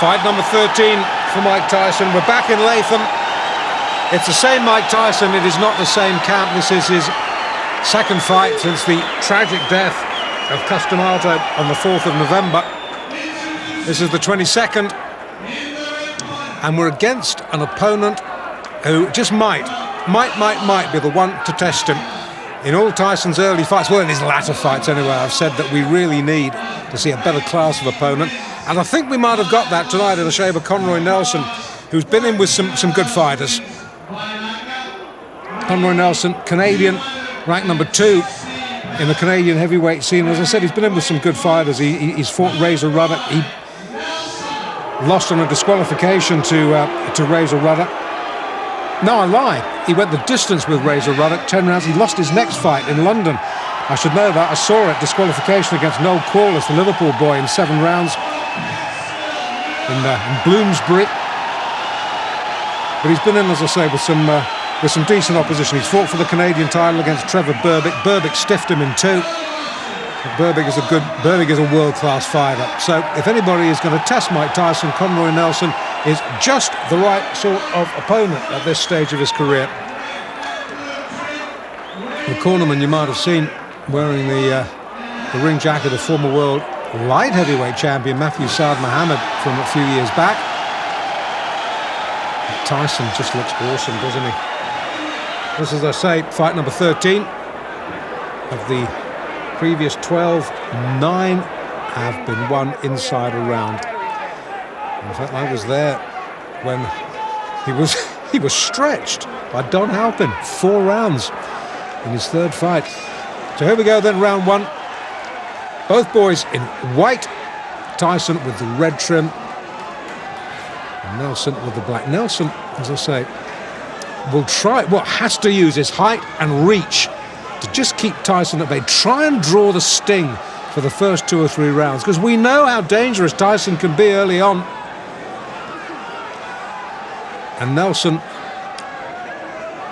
Fight number 13 for Mike Tyson. We're back in Latham. It's the same Mike Tyson. It is not the same camp. This is his second fight since the tragic death of Customato on the 4th of November. This is the 22nd. And we're against an opponent who just might be the one to test him. In all Tyson's early fights, well, in his latter fights anyway, I've said that we really need to see a better class of opponent. And I think we might have got that tonight in the shape of Conroy Nelson, who's been in with some good fighters. Conroy Nelson, Canadian, ranked number 2 in the Canadian heavyweight scene. As I said, he's been in with some good fighters. He's fought Razor Ruddock. He lost on a disqualification to Razor Ruddock. No, I lie. He went the distance with Razor Ruddock, 10 rounds. He lost his next fight in London. I should know that. I saw it, disqualification against Noel Corliss, the Liverpool boy, in 7 rounds in Bloomsbury. But he's been in, as I say, with some decent opposition. He's fought for the Canadian title against Trevor Berbick. Berbick stiffed him in 2. Berbick is a world-class fighter. So if anybody is going to test Mike Tyson, Conroy Nelson is just the right sort of opponent at this stage of his career. The cornerman you might have seen wearing the ring jacket of former world light heavyweight champion Matthew Saad Mohammed from a few years back. Tyson just looks awesome, doesn't he? This, as I say, fight number 13 of the previous 12. 9 have been won inside a round. In fact, I was there when he was stretched by Don Halpin, 4 rounds in his 3rd fight. So here we go then, round 1. Both boys in white. Tyson with the red trim, and Nelson with the black. Nelson, as I say, has to use his height and reach to just keep Tyson at bay. Try and draw the sting for the first 2 or 3 rounds, because we know how dangerous Tyson can be early on. And Nelson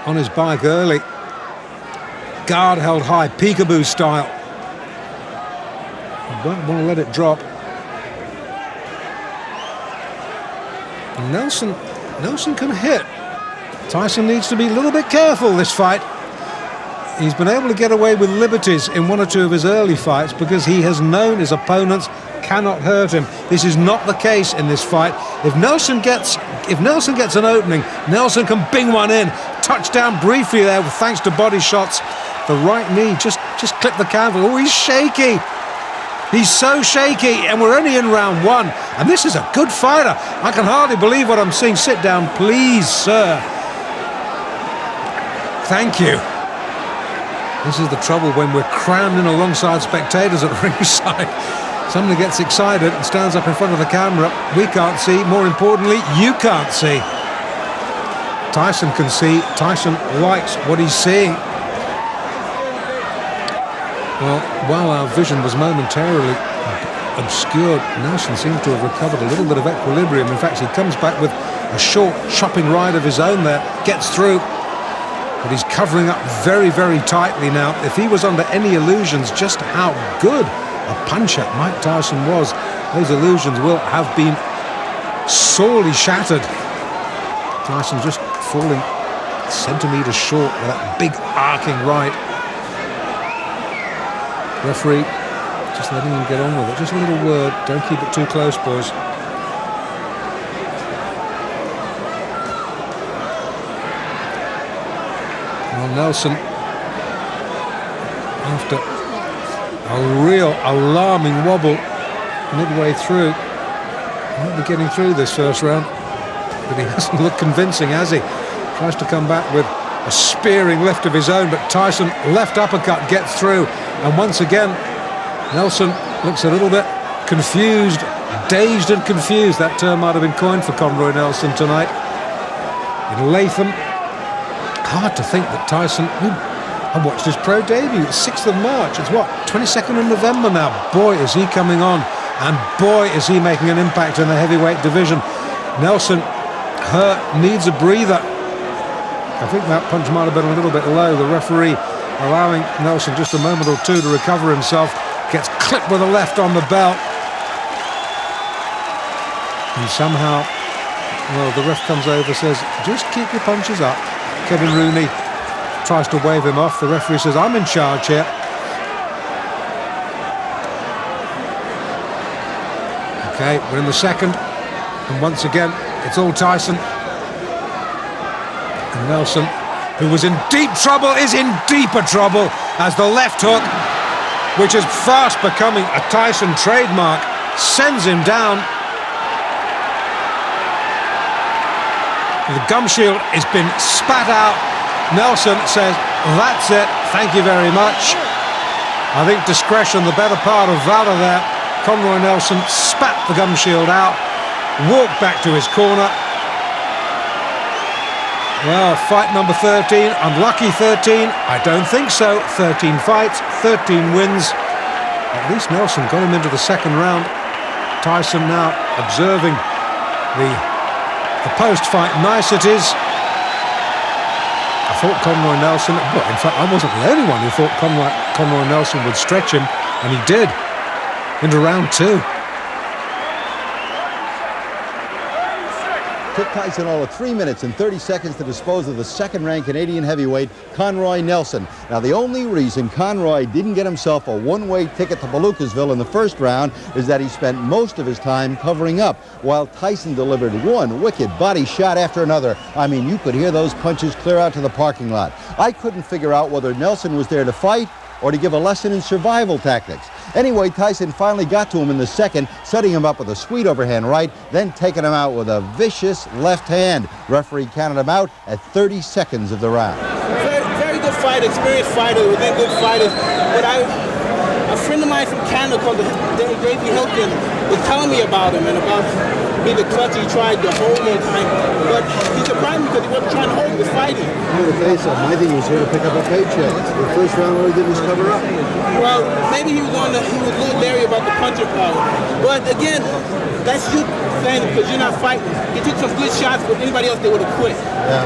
on his bike early, guard held high, peekaboo style. Won't want to let it drop. And Nelson can hit. Tyson needs to be a little bit careful this fight. He's been able to get away with liberties in 1 or 2 of his early fights because he has known his opponents cannot hurt him. This is not the case in this fight. If Nelson gets an opening, Nelson can bing one in. Touchdown briefly there, thanks to body shots. The right knee just clipped the canvas. Oh, he's shaky. He's so shaky, and we're only in round 1. And this is a good fighter. I can hardly believe what I'm seeing. Sit down, please, sir. Thank you. This is the trouble when we're crammed in alongside spectators at ringside. Somebody gets excited and stands up in front of the camera. We can't see. More importantly, you can't see. Tyson can see. Tyson likes what he's seeing. Well, while our vision was momentarily obscured, Nelson seems to have recovered a little bit of equilibrium. In fact, he comes back with a short chopping right of his own there, gets through, but he's covering up very, very tightly now. If he was under any illusions just how good a puncher Mike Tyson was, those illusions will have been sorely shattered. Tyson just falling centimetres short with that big arcing right. Referee just letting him get on with it. Just a little word. Don't keep it too close, boys. Well, Nelson, after a real alarming wobble midway through, he might be getting through this first round, but he hasn't looked convincing, has he? Tries to come back with a spearing left of his own, but Tyson left uppercut gets through, and once again Nelson looks a little bit confused, dazed and confused. That term might have been coined for Conroy Nelson tonight in Latham. Hard to think that Tyson, I watched his pro debut, it's 6th of March, it's what, 22nd of November now. Boy, is he coming on, and boy, is he making an impact in the heavyweight division. Nelson hurt, needs a breather. I think that punch might have been a little bit low. The referee allowing Nelson just a moment or 2 to recover himself. Gets clipped with a left on the belt. And somehow, well, the ref comes over, says, just keep your punches up. Kevin Rooney tries to wave him off. The referee says, I'm in charge here. Okay, we're in the second. And once again, it's all Tyson. And Nelson, who was in deep trouble, is in deeper trouble as the left hook, which is fast becoming a Tyson trademark, sends him down. The gum shield has been spat out. Nelson says, that's it, thank you very much. I think discretion, the better part of valor there. Conroy Nelson spat the gum shield out, walked back to his corner. Well, fight number 13, unlucky 13, I don't think so. 13 fights, 13 wins. At least Nelson got him into the second round. Tyson now observing the post-fight niceties. I thought Conroy Nelson, well, in fact, I wasn't the only one who thought Conroy Nelson would stretch him, and he did, into round 2. Took Tyson all of 3 minutes and 30 seconds to dispose of the second-ranked Canadian heavyweight, Conroy Nelson. Now, the only reason Conroy didn't get himself a one-way ticket to Palookasville in the first round is that he spent most of his time covering up, while Tyson delivered one wicked body shot after another. I mean, you could hear those punches clear out to the parking lot. I couldn't figure out whether Nelson was there to fight or to give a lesson in survival tactics. Anyway, Tyson finally got to him in the second, setting him up with a sweet overhand right, then taking him out with a vicious left hand. Referee counted him out at 30 seconds of the round. Very good fighter, experienced fighter, within good fighters. But a friend of mine from Canada called Davey Hilton was telling me about him and about the clutch he tried the whole time. But he surprised me because he wasn't trying to hold, he was fighting. I'm going to tell you something. I think he was here to pick up a paycheck. The first round, all he did was cover up. Well, maybe he was a little leery about the punching power. But again, that's you saying it because you're not fighting. He took some good shots, but anybody else, they would have quit. Yeah,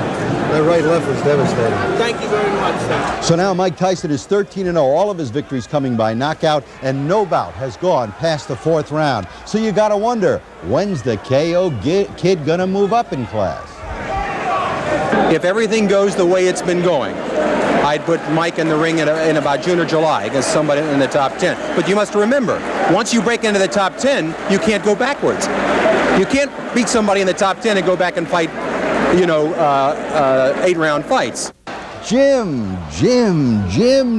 that right left was devastating. Thank you very much, sir. So now Mike Tyson is 13-0, all of his victories coming by knockout, and no bout has gone past the 4th round. So you got to wonder, when's the KO kid gonna move up in class? If everything goes the way it's been going, I'd put Mike in the ring in about June or July against somebody in the top 10. But you must remember, once you break into the top 10, you can't go backwards. You can't beat somebody in the top 10 and go back and fight, 8-round fights. Jim,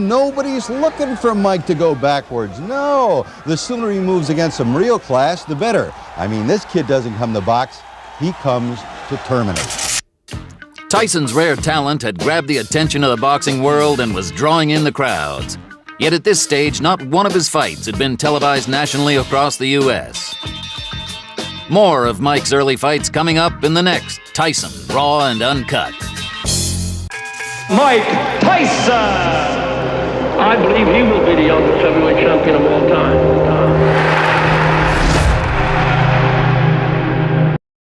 nobody's looking for Mike to go backwards. No, the sooner he moves against some real class, the better. I mean, this kid doesn't come to box, he comes to terminate. Tyson's rare talent had grabbed the attention of the boxing world and was drawing in the crowds. Yet at this stage, not one of his fights had been televised nationally across the U.S. More of Mike's early fights coming up in the next Tyson Raw and Uncut. Mike Tyson! I believe he will be the youngest heavyweight champion of all time.